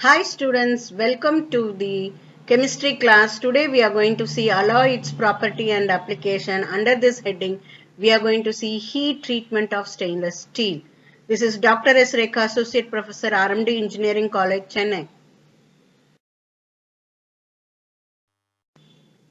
Hi students, welcome to the chemistry class. Today we are going to see alloy, its property and application. Under this heading, we are going to see heat treatment of stainless steel. This is Dr. S. Rekha, Associate Professor, RMD Engineering College, Chennai.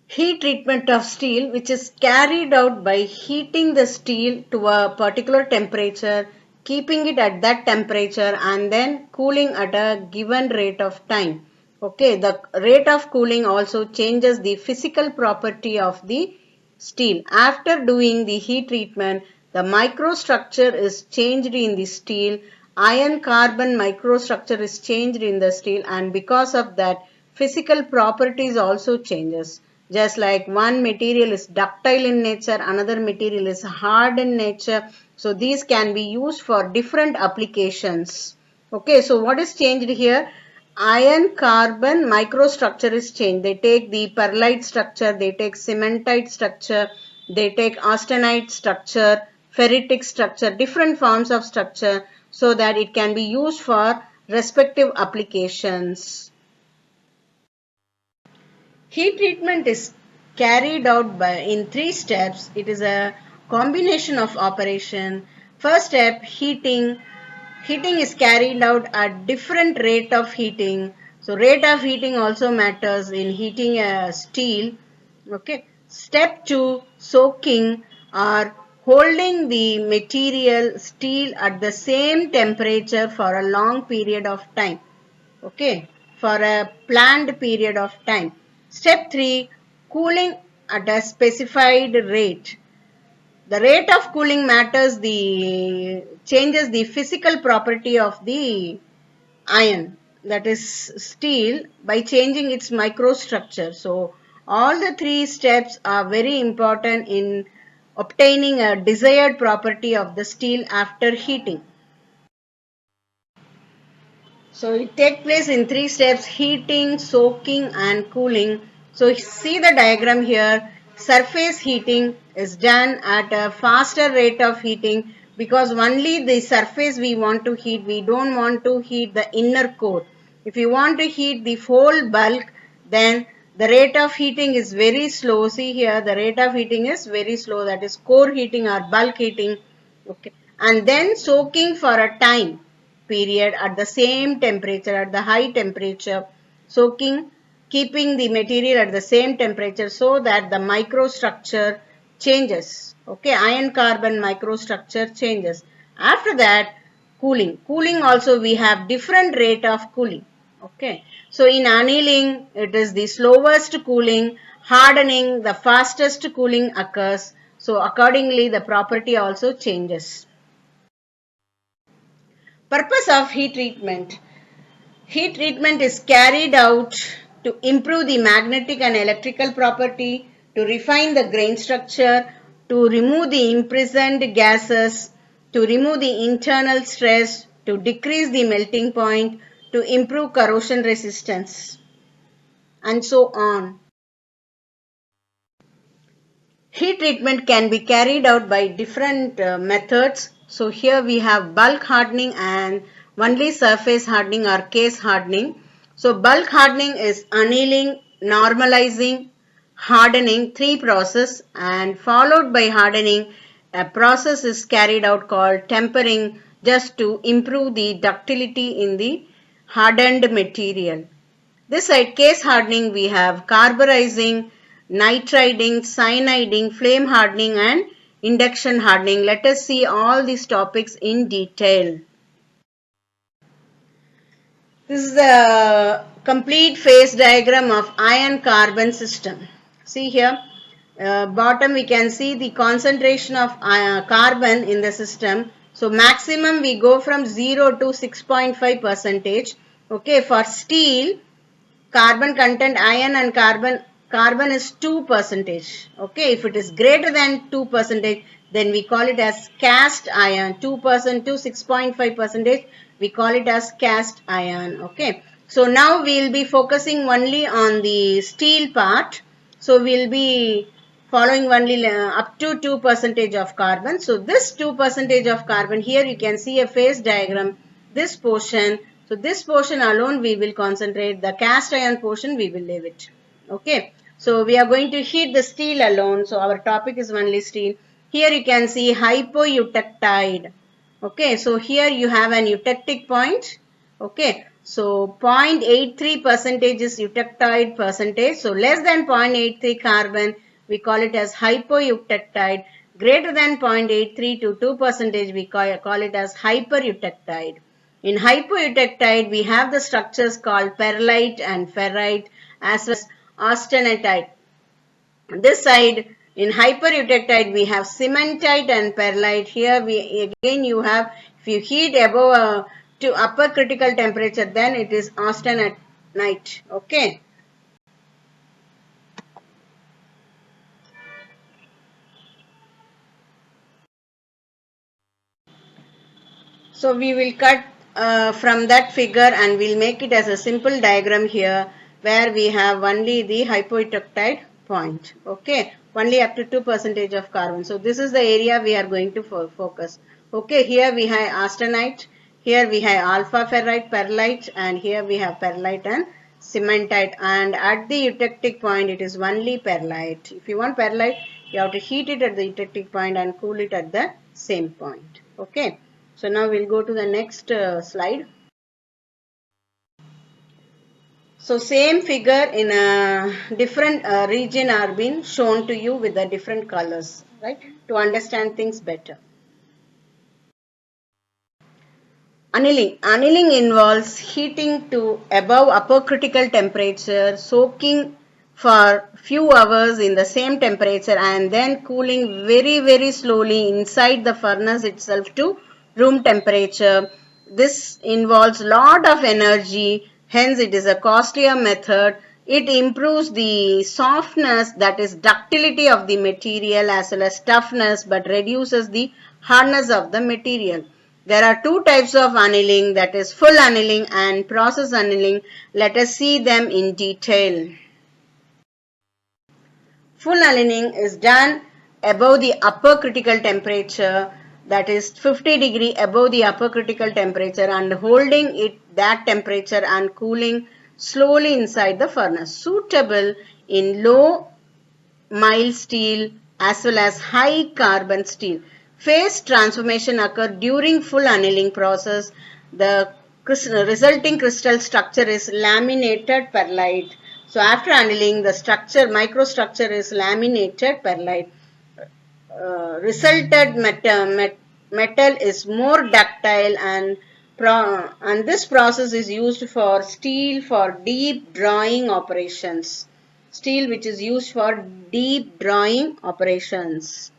Heat treatment of steel, which is carried out by heating the steel to a particular temperature, keeping it at that temperature and then cooling at a given rate of time. Okay, the rate of cooling also changes the physical property of the steel. After doing the heat treatment, the microstructure is changed in the steel. Iron carbon microstructure is changed in the steel, and because of that, physical properties also changes. Just like one material is ductile in nature, another material is hard in nature. So these can be used for different applications. Okay, so what is changed here? Iron carbon microstructure is changed. They take the pearlite structure, they take cementite structure, they take austenite structure, ferritic structure, different forms of structure so that it can be used for respective applications. Heat treatment is carried out in three steps. It is a combination of operation. First step, heating. Heating is carried out at different rate of heating. So rate of heating also matters in heating a steel. Okay. Step 2, soaking or holding the material steel at the same temperature for a long period of time. Okay, for a planned period of time. Step 3, cooling at a specified rate. The rate of cooling changes the physical property of the iron, that is steel, by changing its microstructure. So all the three steps are very important in obtaining a desired property of the steel after heating. So it takes place in three steps: heating, soaking and cooling. So see the diagram here. Surface heating is done at a faster rate of heating because only the surface we want to heat. We don't want to heat the inner core. If you want to heat the whole bulk, then the rate of heating is very slow. See here, the rate of heating is very slow. That is core heating or bulk heating. Okay. And then soaking for a time period at the same temperature, at the high temperature, soaking, keeping the material at the same temperature so that the microstructure changes. Okay, iron carbon microstructure changes. After that, cooling. Cooling also we have different rate of cooling. Okay, so in annealing it is the slowest cooling, hardening the fastest cooling occurs. So accordingly the property also changes. Purpose of heat treatment. Heat treatment is carried out to improve the magnetic and electrical property, to refine the grain structure, to remove the imprisoned gases, to remove the internal stress, to decrease the melting point, to improve corrosion resistance, and so on. Heat treatment can be carried out by different methods. So here we have bulk hardening and only surface hardening or case hardening. So bulk hardening is annealing, normalizing, hardening, three process, and followed by hardening. A process is carried out called tempering, just to improve the ductility in the hardened material. This side, case hardening, we have carburizing, nitriding, cyaniding, flame hardening and induction hardening. Let us see all these topics in detail. This is the complete phase diagram of iron carbon system. See here, bottom we can see the concentration of carbon in the system. So maximum we go from 0 to 6.5 percentage. Okay, for steel, carbon content, iron and carbon is 2 percentage. Okay, if it is greater than 2 percentage, then we call it as cast iron. 2% to 6.5 percentage, we call it as cast iron. Okay, so now we will be focusing only on the steel part. So we will be following only up to 2 percentage of carbon. So this 2 percentage of carbon, here you can see a phase diagram. This portion, So this portion alone we will concentrate. The cast iron portion we will leave it. Okay. So we are going to heat the steel alone. So our topic is only steel. Here you can see hypoeutectide. Okay. So here you have an eutectic point. Okay. So 0.83 percentage is eutectide percentage. So less than 0.83 carbon, we call it as hypoeutectide. Greater than 0.83 to 2 percentage, we call it as hypereutectide. In hypoeutectide, we have the structures called perlite and ferrite as well as austenitide. On this side, in hypereutectide, we have cementite and perlite. Here, again you have, if you heat above to upper critical temperature, then it is austenite. Okay. So we will cut from that figure and we'll make it as a simple diagram here where we have only the hypoeutectide point. Okay, only up to 2 percentage of carbon. So this is the area we are going to focus. Okay, here we have austenite, here we have alpha ferrite, perlite, and here we have perlite and cementite. And at the eutectic point, it is only perlite. If you want perlite, you have to heat it at the eutectic point and cool it at the same point. Okay. So now we'll go to the next slide. So same figure in a different region are being shown to you with the different colors, right? To understand things better. Annealing. Annealing involves heating to above upper critical temperature, soaking for few hours in the same temperature and then cooling very slowly inside the furnace itself to room temperature. This involves lot of energy, hence it is a costlier method. It improves the softness, that is ductility of the material as well as toughness, but reduces the hardness of the material. There are two types of annealing, that is full annealing and process annealing. Let us see them in detail. Full annealing is done above the upper critical temperature, that is 50 degree above the upper critical temperature, and holding it that temperature and cooling slowly inside the furnace. Suitable in low mild steel as well as high carbon steel. Phase transformation occur during full annealing process. The resulting crystal structure is laminated perlite. So after annealing, the microstructure is laminated perlite. Resulted metal is more ductile, and this process is used for steel for deep drawing operations. Steel which is used for deep drawing operations.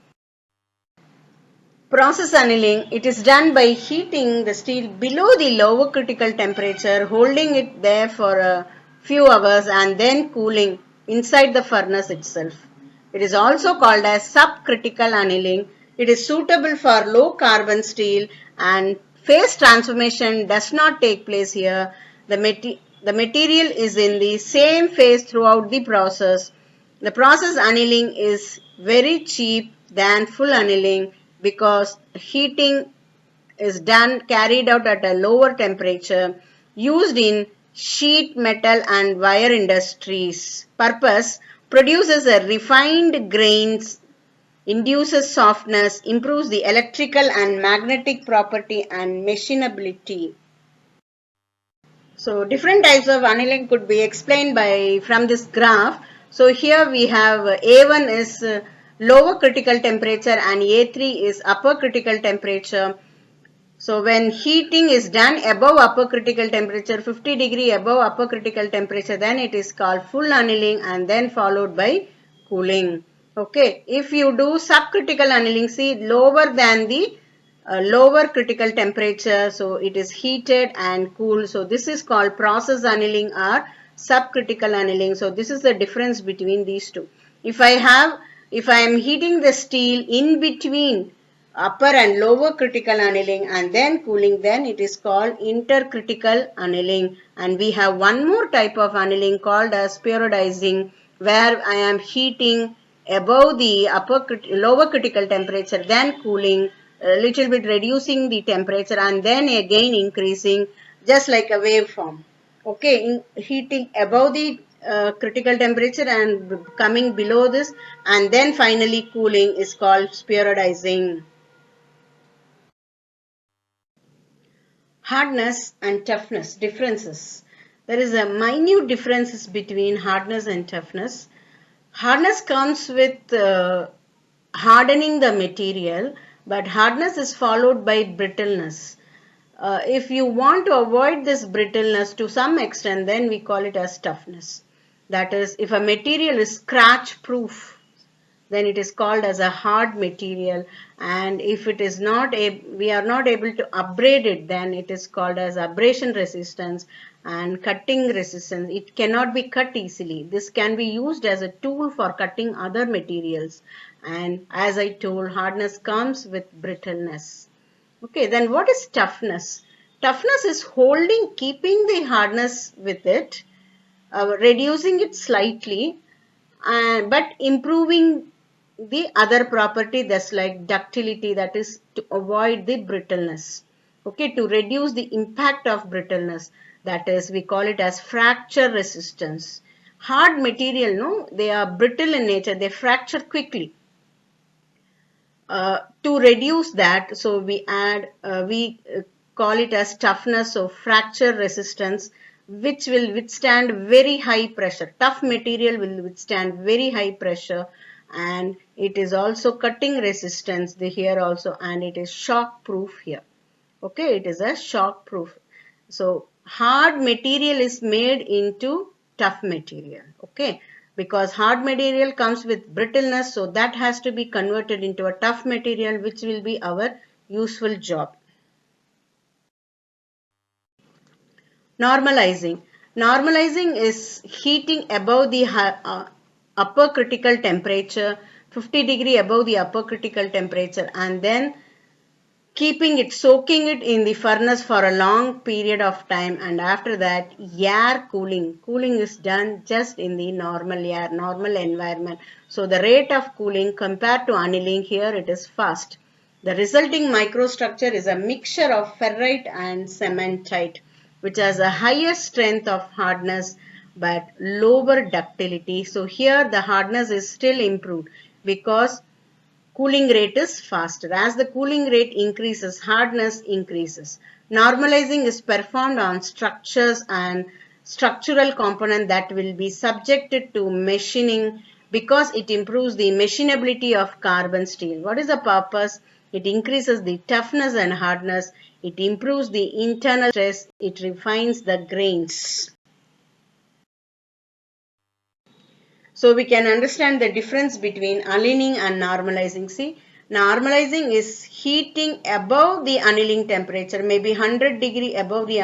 Process annealing, it is done by heating the steel below the lower critical temperature, holding it there for a few hours and then cooling inside the furnace itself. It is also called as subcritical annealing. It is suitable for low carbon steel and phase transformation does not take place here. The material is in the same phase throughout the process. The process annealing is very cheap than full annealing because heating is carried out at a lower temperature, used in sheet metal and wire industries. Purpose: produces a refined grains, induces softness, improves the electrical and magnetic property and machinability. So different types of annealing could be explained from this graph. So here we have A1 is lower critical temperature and A3 is upper critical temperature. So when heating is done above upper critical temperature, 50 degree above upper critical temperature, then it is called full annealing and then followed by cooling. Okay, if you do subcritical annealing, see lower than the lower critical temperature, so it is heated and cooled. So this is called process annealing or subcritical annealing. So this is the difference between these two. If I am heating the steel in between upper and lower critical annealing and then cooling, then it is called intercritical annealing. And we have one more type of annealing called as periodizing, where I am heating above the lower critical temperature, then cooling, a little bit reducing the temperature and then again increasing. just like a waveform. Okay, heating above the critical temperature and coming below this, and then finally cooling is called periodizing. Hardness and toughness differences. There is a minute differences between hardness and toughness. Hardness comes with hardening the material, but hardness is followed by brittleness. If you want to avoid this brittleness to some extent, then we call it as toughness. That is, if a material is scratch proof, then it is called as a hard material, and if it is not we are not able to abrade it, then it is called as abrasion resistance and cutting resistance. It cannot be cut easily. This can be used as a tool for cutting other materials, and as I told, hardness comes with brittleness. Okay, then what is toughness? Toughness is keeping the hardness with it, reducing it slightly, but improving the other property, that's like ductility, that is to avoid the brittleness. Okay, to reduce the impact of brittleness, that is we call it as fracture resistance. Hard material, no, they are brittle in nature, they fracture quickly. To reduce that, so we call it as toughness, so fracture resistance, which will withstand very high pressure. Tough material will withstand very high pressure, and it is also cutting resistance here also, and it is shock proof here. Okay, it is a shock proof. So hard material is made into tough material. Okay, because hard material comes with brittleness, so that has to be converted into a tough material, which will be our useful job. Normalizing. Normalizing is heating above the upper critical temperature, 50 degree above the upper critical temperature, and then soaking it in the furnace for a long period of time, and after that air cooling. Cooling is done just in the normal air, normal environment. So the rate of cooling compared to annealing, here it is fast. The resulting microstructure is a mixture of ferrite and cementite, which has a higher strength of hardness but lower ductility. So here the hardness is still improved because cooling rate is faster. As the cooling rate increases, hardness increases. Normalizing is performed on structures and structural component that will be subjected to machining because it improves the machinability of carbon steel. What is the purpose? It increases the toughness and hardness. It improves the internal stress. It refines the grains. So we can understand the difference between annealing and normalizing. See, normalizing is heating above the annealing temperature, maybe 100 degree above the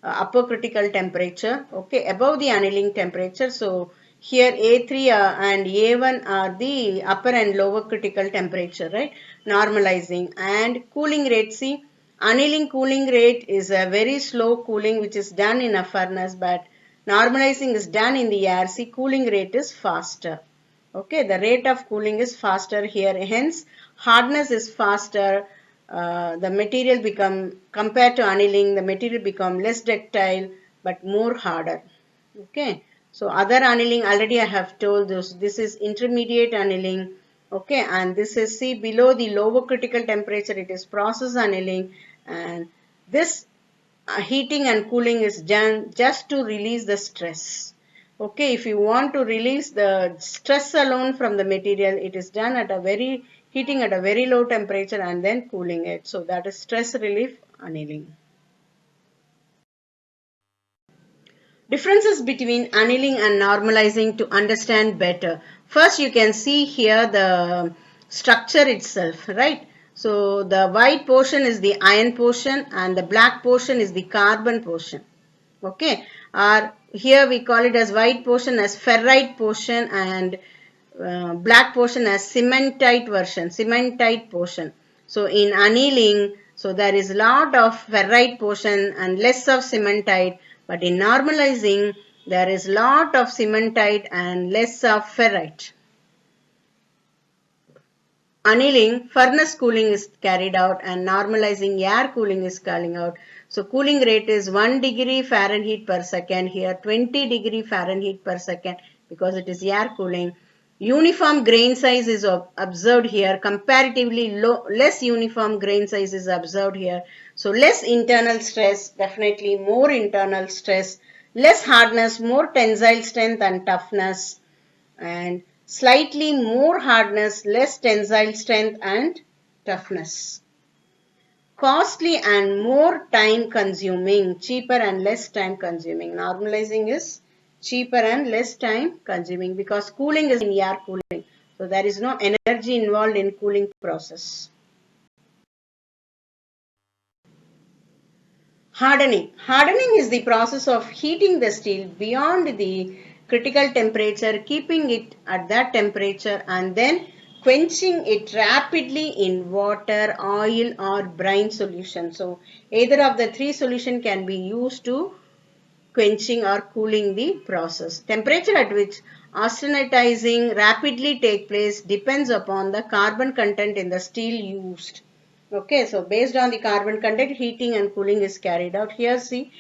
upper critical temperature, okay, above the annealing temperature. So here A3 and A1 are the upper and lower critical temperature, right? Normalizing. And cooling rate, see, annealing cooling rate is a very slow cooling which is done in a furnace, but normalizing is done in the air. See, cooling rate is faster. Okay, the rate of cooling is faster here. Hence, hardness is faster. The material compared to annealing, the material become less ductile but more harder. Okay, so other annealing already I have told this. This is intermediate annealing. Okay, and this is, see, below the lower critical temperature, it is process annealing, and this heating and cooling is done just to release the stress. Okay, if you want to release the stress alone from the material, it is done at a heating at a very low temperature and then cooling it. So that is stress relief annealing. Differences between annealing and normalizing to understand better. First, you can see here the structure itself, right? So the white portion is the iron portion and the black portion is the carbon portion. Okay, here we call it as white portion as ferrite portion and black portion as cementite portion. So in annealing, so there is lot of ferrite portion and less of cementite, but in normalizing there is lot of cementite and less of ferrite. Annealing, furnace cooling is carried out and normalizing, air cooling is carried out. So cooling rate is 1 degree Fahrenheit per second, here 20 degree Fahrenheit per second because it is air cooling. Uniform grain size is observed here. Comparatively less uniform grain size is observed here. So less internal stress, definitely more internal stress. Less hardness, more tensile strength and toughness. And slightly more hardness, less tensile strength and toughness. Costly and more time consuming, cheaper and less time consuming. Normalizing is cheaper and less time consuming because cooling is in air cooling. So there is no energy involved in cooling process. Hardening. Hardening is the process of heating the steel beyond the critical temperature, keeping it at that temperature and then quenching it rapidly in water, oil or brine solution. So either of the three solution can be used to quenching or cooling the process. Temperature at which austenitizing rapidly take place depends upon the carbon content in the steel used. Okay, so based on the carbon content, heating and cooling is carried out. Here see,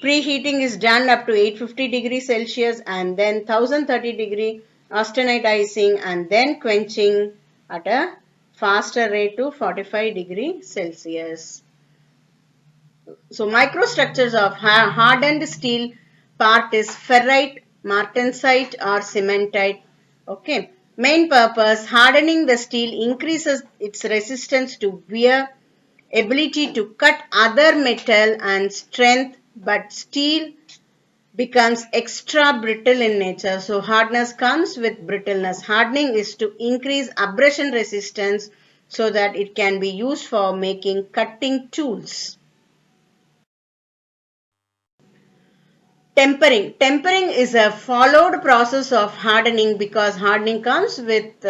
preheating is done up to 850 degrees Celsius and then 1030 degree austenitizing and then quenching at a faster rate to 45 degrees Celsius. So microstructures of hardened steel part is ferrite, martensite or cementite. Okay. Main purpose, hardening the steel increases its resistance to wear, ability to cut other metal and strength, but steel becomes extra brittle in nature. So hardness comes with brittleness. Hardening is to increase abrasion resistance so that it can be used for making cutting tools. Tempering. Tempering is a followed process of hardening because hardening comes with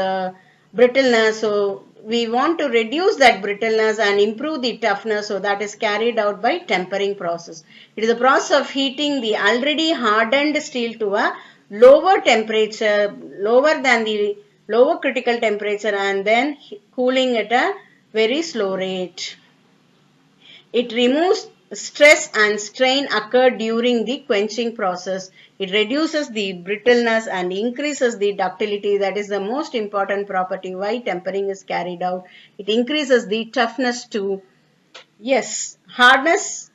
brittleness. So we want to reduce that brittleness and improve the toughness. So that is carried out by tempering process. It is a process of heating the already hardened steel to a lower temperature, lower than the lower critical temperature and then cooling at a very slow rate. It removes stress and strain occurred during the quenching process. It reduces the brittleness and increases the ductility. That is the most important property why tempering is carried out. It increases the toughness too. Yes, hardness.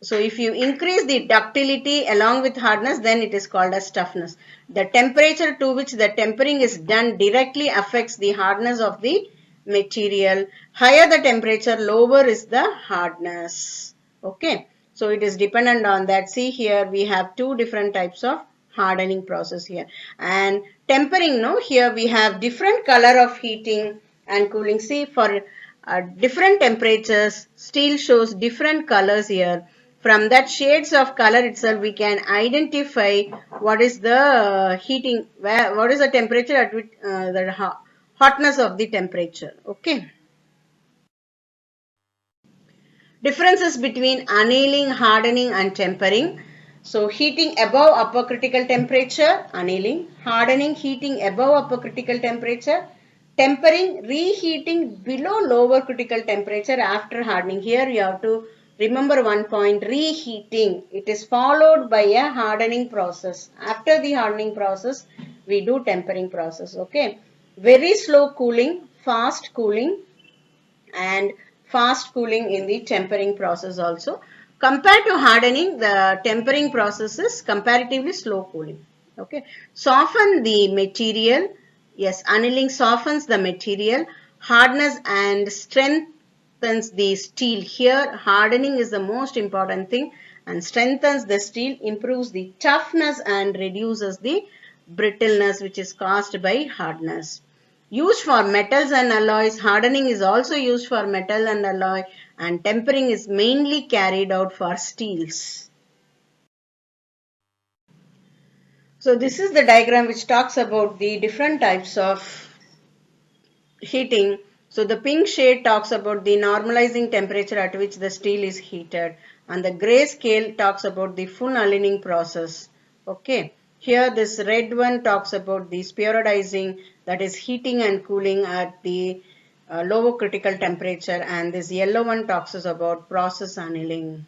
So if you increase the ductility along with hardness, then it is called as toughness. The temperature to which the tempering is done directly affects the hardness of the material. Higher the temperature, lower is the hardness. Okay. So it is dependent on that. See here we have two different types of hardening process here. And tempering, no, here we have different color of heating and cooling. See for different temperatures, steel shows different colors here. From that shades of color itself, we can identify what is the heating, what is the temperature at which the hotness of the temperature. Okay. Differences between annealing, hardening and tempering. So heating above upper critical temperature, annealing. Hardening, heating above upper critical temperature. Tempering, reheating below lower critical temperature after hardening. Here you have to remember one point, reheating. It is followed by a hardening process. After the hardening process, we do tempering process. Okay. Very slow cooling, fast cooling and fast cooling in the tempering process also. Compared to hardening, the tempering process is comparatively slow cooling. Okay. Soften the material. Yes, annealing softens the material. Hardness and strengthens the steel. Here, hardening is the most important thing and strengthens the steel, improves the toughness and reduces the brittleness which is caused by hardness. Used for metals and alloys, hardening is also used for metal and alloy and tempering is mainly carried out for steels. So this is the diagram which talks about the different types of heating. So the pink shade talks about the normalizing temperature at which the steel is heated and the gray scale talks about the full annealing process. Okay. Here this red one talks about the periodizing, that is heating and cooling at the lower critical temperature, and this yellow one talks us about process annealing.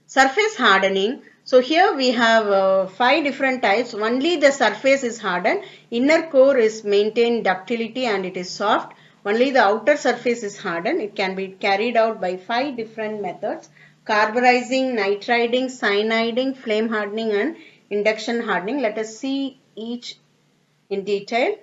Surface hardening. So here we have 5 different types. Only the surface is hardened. Inner core is maintained ductility and it is soft. Only the outer surface is hardened. It can be carried out by 5 different methods: carburizing, nitriding, cyaniding, flame hardening, and induction hardening. Let us see each in detail.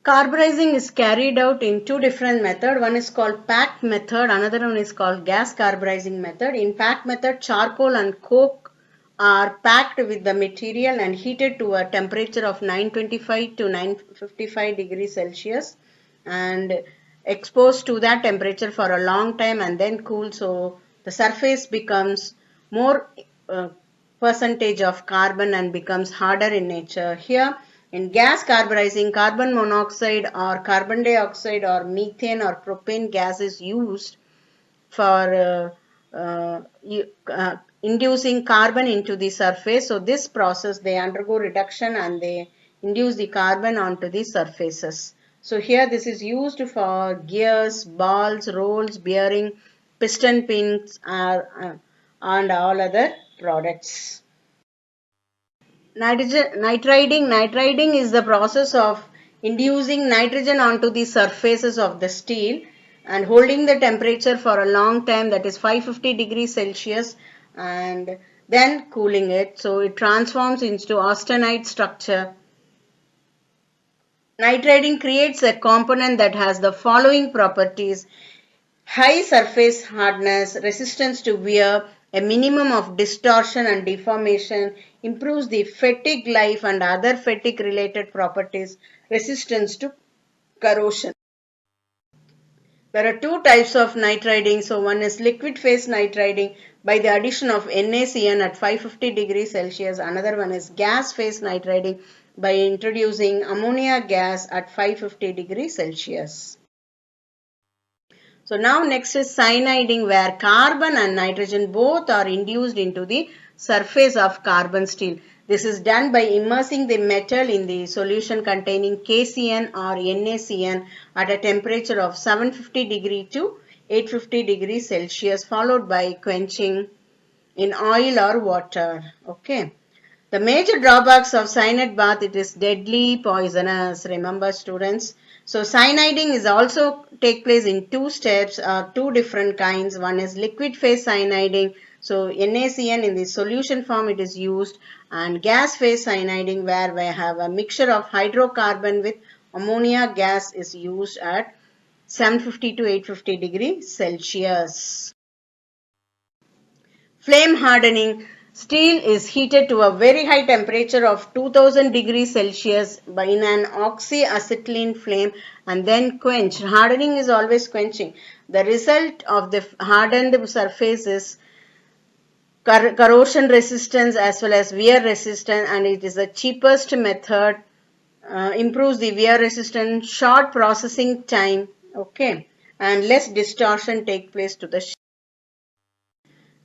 Carburizing is carried out in 2 different methods. One is called packed method, another one is called gas carburizing method. In packed method, charcoal and coke are packed with the material and heated to a temperature of 925 to 955 degrees Celsius and exposed to that temperature for a long time and then cooled, so the surface becomes more percentage of carbon and becomes harder in nature. Here in gas carburizing, carbon monoxide or carbon dioxide or methane or propane gas is used for inducing carbon into the surface. So this process, they undergo reduction and they induce the carbon onto the surfaces. So here this is used for gears, balls, rolls, bearing, piston pins and all other products. Nitriding is the process of inducing nitrogen onto the surfaces of the steel and holding the temperature for a long time, that is 550 degrees Celsius, and then cooling it. So it transforms into austenite structure. Nitriding creates a component that has the following properties: high surface hardness, resistance to wear, a minimum of distortion and deformation, improves the fatigue life and other fatigue related properties, resistance to corrosion. There are 2 types of nitriding. So one is liquid phase nitriding by the addition of NaCN at 550 degrees Celsius. Another one is gas phase nitriding by introducing ammonia gas at 550 degrees Celsius. So now next is cyaniding, where carbon and nitrogen both are induced into the surface of carbon steel. This is done by immersing the metal in the solution containing KCN or NaCN at a temperature of 750 degree to 850 degrees Celsius, followed by quenching in oil or water. Okay. The major drawbacks of cyanide bath: it is deadly poisonous. Remember students. So cyaniding is also take place in 2 steps, 2 different kinds. One is liquid phase cyaniding. So NaCN in the solution form it is used, and gas phase cyaniding where we have a mixture of hydrocarbon with ammonia gas is used at 750 to 850 degrees Celsius. Flame hardening. Steel is heated to a very high temperature of 2000 degrees Celsius in an oxyacetylene flame and then quenched. Hardening is always quenching. The result of the hardened surface is corrosion resistance as well as wear resistance, and it is the cheapest method. Improves the wear resistance, short processing time, okay, and less distortion take place to the.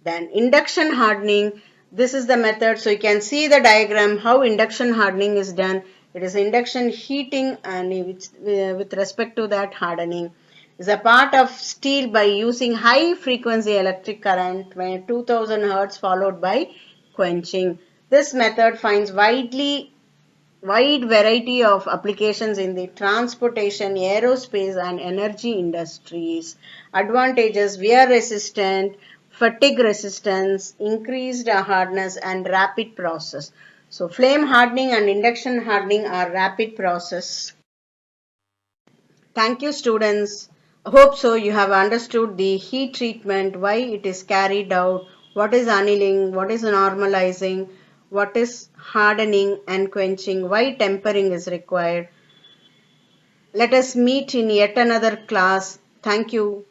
Then induction hardening, this is the method. So you can see the diagram how induction hardening is done. It is induction heating and with respect to that hardening is a part of steel by using high frequency electric current when 2000 Hertz followed by quenching. This method finds wide variety of applications in the transportation, aerospace and energy industries. Advantages: wear resistant, fatigue resistance, increased hardness and rapid process. So flame hardening and induction hardening are rapid process. Thank you students. I hope so you have understood the heat treatment, why it is carried out, what is annealing, what is normalizing, what is hardening and quenching, why tempering is required. Let us meet in yet another class. Thank you.